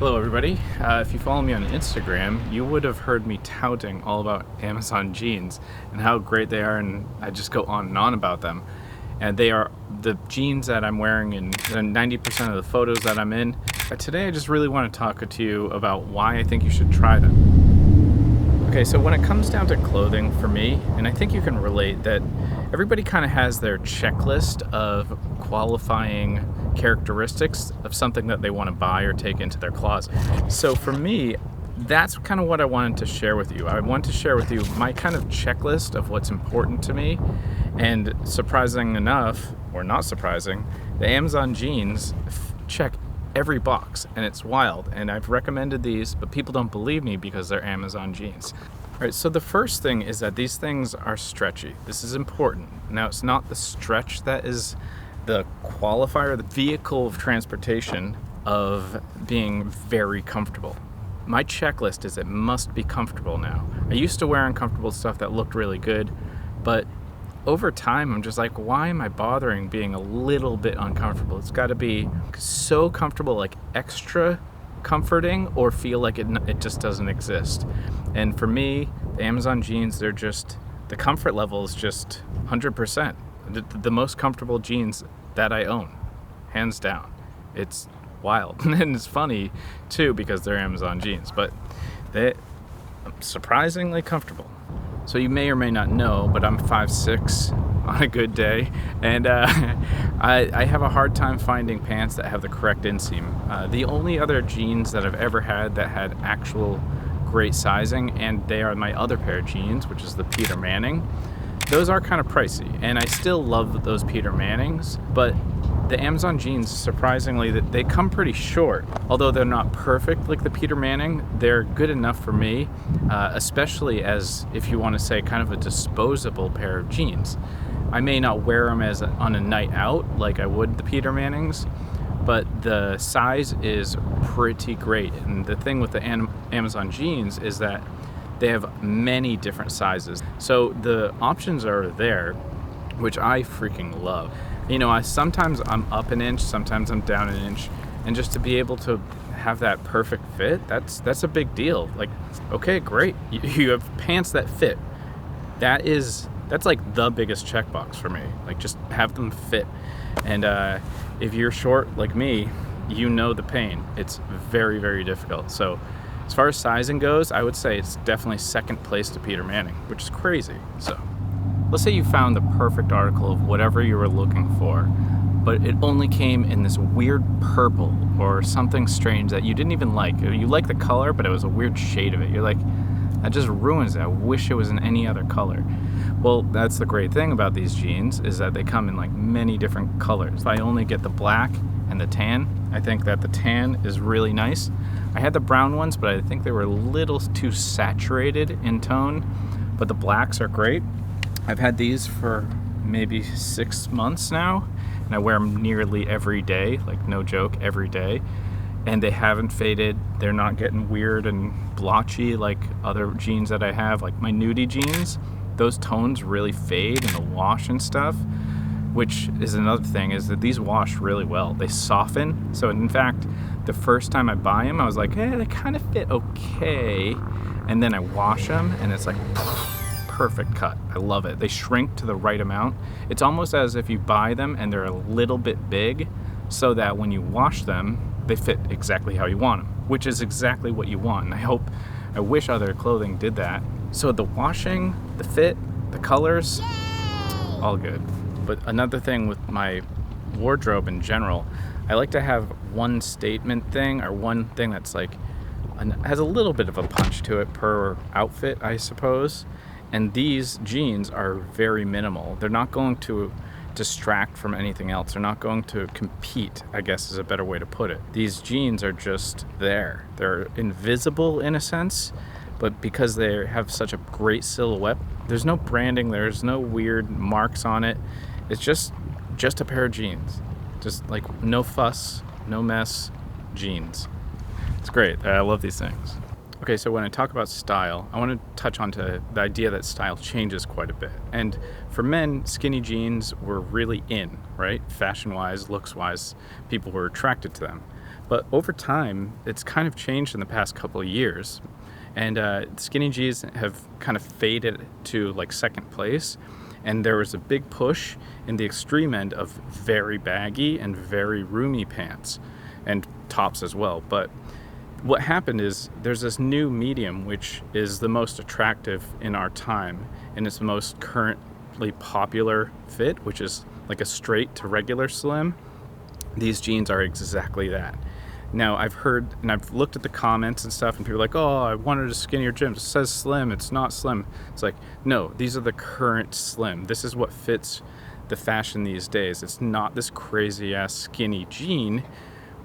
Hello everybody. If you follow me on Instagram, you would have heard me touting all about Amazon jeans and how great they are, and I just go on and on about them. And they are the jeans that I'm wearing in 90% of the photos that I'm in. But today I just really want to talk to you about why I think you should try them. Okay, so when it comes down to clothing for me, and I think you can relate, that everybody kind of has their checklist of qualifying characteristics of something that they want to buy or take into their closet. So for me, that's kind of what I wanted to share with you. I want to share with you my kind of checklist of what's important to me. And surprising enough, or not surprising, the Amazon jeans check every box, and it's wild. And I've recommended these, but people don't believe me because they're Amazon jeans. All right, so the first thing is that these things are stretchy. This is important. Now, it's not the stretch that is the qualifier, the vehicle of transportation of being very comfortable. My checklist is it must be comfortable now. I used to wear uncomfortable stuff that looked really good, but over time, I'm just like, why am I bothering being a little bit uncomfortable? It's got to be so comfortable, like extra comforting, or feel like it just doesn't exist. And for me, the Amazon jeans, they're just, the comfort level is just 100%. The most comfortable jeans that I own, hands down. It's wild. And it's funny too because they're Amazon jeans, but they're surprisingly comfortable. So you may or may not know, but I'm 5'6" on a good day, and I have a hard time finding pants that have the correct inseam. The only other jeans that I've ever had that had actual great sizing, and they are my other pair of jeans, which is the Peter Manning. Those are kind of pricey, and I still love those Peter Mannings, but the Amazon jeans, surprisingly, they come pretty short. Although they're not perfect like the Peter Manning, they're good enough for me, especially as, if you want to say, kind of a disposable pair of jeans. I may not wear them on a night out like I would the Peter Mannings, but the size is pretty great. And the thing with the Amazon jeans is that they have many different sizes. So the options are there, which I freaking love. You know, sometimes I'm up an inch, sometimes I'm down an inch, and just to be able to have that perfect fit, that's a big deal. Like, okay, great, you have pants that fit. That's like the biggest checkbox for me. Like, just have them fit. And if you're short like me, you know the pain. It's very, very difficult. So as far as sizing goes, I would say it's definitely second place to Peter Manning, which is crazy. So let's say you found the perfect article of whatever you were looking for, but it only came in this weird purple or something strange that you didn't even like. You like the color, but it was a weird shade of it. You're like, that just ruins it. I wish it was in any other color. Well, that's the great thing about these jeans, is that they come in like many different colors. I only get the black and the tan. I think that the tan is really nice. I had the brown ones, but I think they were a little too saturated in tone, but the blacks are great. I've had these for maybe 6 months now, and I wear them nearly every day, like no joke, every day. And they haven't faded. They're not getting weird and blotchy like other jeans that I have, like my nudie jeans. Those tones really fade in the wash and stuff, which is another thing, is that these wash really well. They soften. So in fact, the first time I buy them, I was like, hey, they kind of fit okay. And then I wash them, and it's like perfect cut. I love it. They shrink to the right amount. It's almost as if you buy them and they're a little bit big, so that when you wash them, they fit exactly how you want them, which is exactly what you want. And I wish other clothing did that. So the washing, the fit, the colors, all good. But another thing with my wardrobe in general, I like to have one statement thing, or one thing that's like, has a little bit of a punch to it per outfit, I suppose. And these jeans are very minimal. They're not going to distract from anything else. They're not going to compete, I guess is a better way to put it. These jeans are just there. They're invisible in a sense, but because they have such a great silhouette, there's no branding, there's no weird marks on it. It's just a pair of jeans. Just like no fuss, no mess, jeans. It's great. I love these things. Okay, so when I talk about style, I want to touch on to the idea that style changes quite a bit. And for men, skinny jeans were really in, right? Fashion-wise, looks-wise, people were attracted to them. But over time, it's kind of changed in the past couple of years. And skinny jeans have kind of faded to like second place. And there was a big push in the extreme end of very baggy and very roomy pants and tops as well. But what happened is there's this new medium which is the most attractive in our time, and it's the most currently popular fit, which is like a straight to regular slim. These jeans are exactly that. Now, I've heard and I've looked at the comments and stuff, and people are like, oh, I wanted a skinnier jean. It says slim. It's not slim. It's like, no, these are the current slim. This is what fits the fashion these days. It's not this crazy ass skinny jean,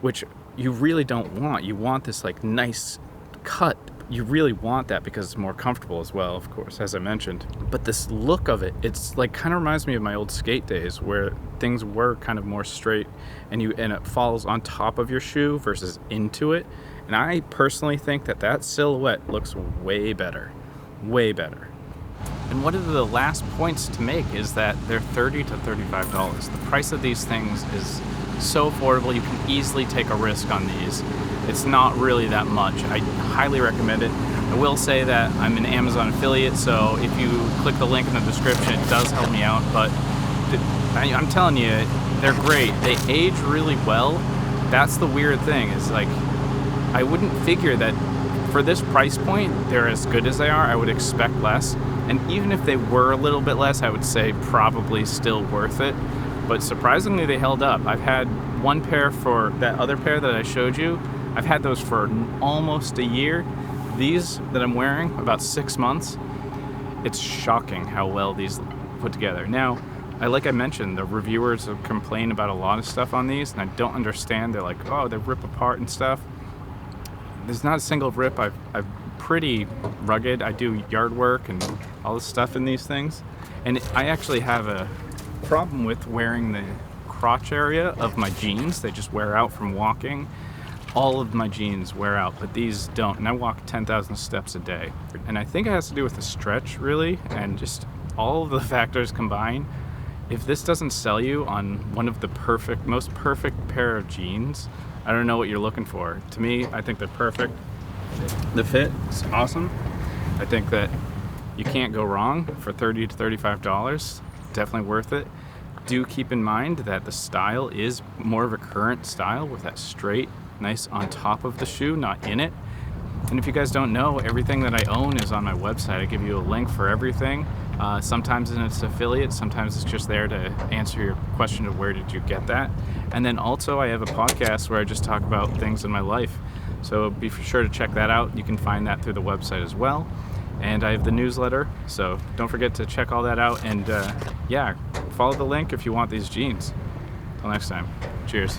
which you really don't want. You want this like nice cut. You really want that because it's more comfortable as well, of course, as I mentioned. But this look of it, it's like kind of reminds me of my old skate days where things were kind of more straight and it falls on top of your shoe versus into it. And I personally think that silhouette looks way better. Way better. And one of the last points to make is that they're $30 to $35. The price of these things is so affordable. You can easily take a risk on these. It's not really that much. I highly recommend it. I will say that I'm an Amazon affiliate, so if you click the link in the description, it does help me out. But I'm telling you, they're great. They age really well. That's the weird thing, is like, I wouldn't figure that for this price point, they're as good as they are. I would expect less. And even if they were a little bit less, I would say probably still worth it. But surprisingly, they held up. I've had one pair for that other pair that I showed you. I've had those for almost a year. These that I'm wearing, about 6 months. It's shocking how well these put together. Now, like I mentioned, the reviewers have complained about a lot of stuff on these, and I don't understand. They're like, oh, they rip apart and stuff. There's not a single rip. I'm pretty rugged. I do yard work and all this stuff in these things. And I actually have a problem with wearing the crotch area of my jeans. They just wear out from walking. All of my jeans wear out, but these don't. And I walk 10,000 steps a day. And I think it has to do with the stretch, really, and just all of the factors combined. If this doesn't sell you on one of the most perfect pair of jeans, I don't know what you're looking for. To me, I think they're perfect. The fit is awesome. I think that you can't go wrong for $30 to $35. Definitely worth it. Do keep in mind that the style is more of a current style with that straight, nice on top of the shoe, not in it. And if you guys don't know, everything that I own is on my website. I give you a link for everything. Sometimes it's affiliate, sometimes it's just there to answer your question of where did you get that. And then also I have a podcast where I just talk about things in my life. So be sure to check that out. You can find that through the website as well. And I have the newsletter, so don't forget to check all that out. And yeah, follow the link if you want these jeans. Till next time, cheers.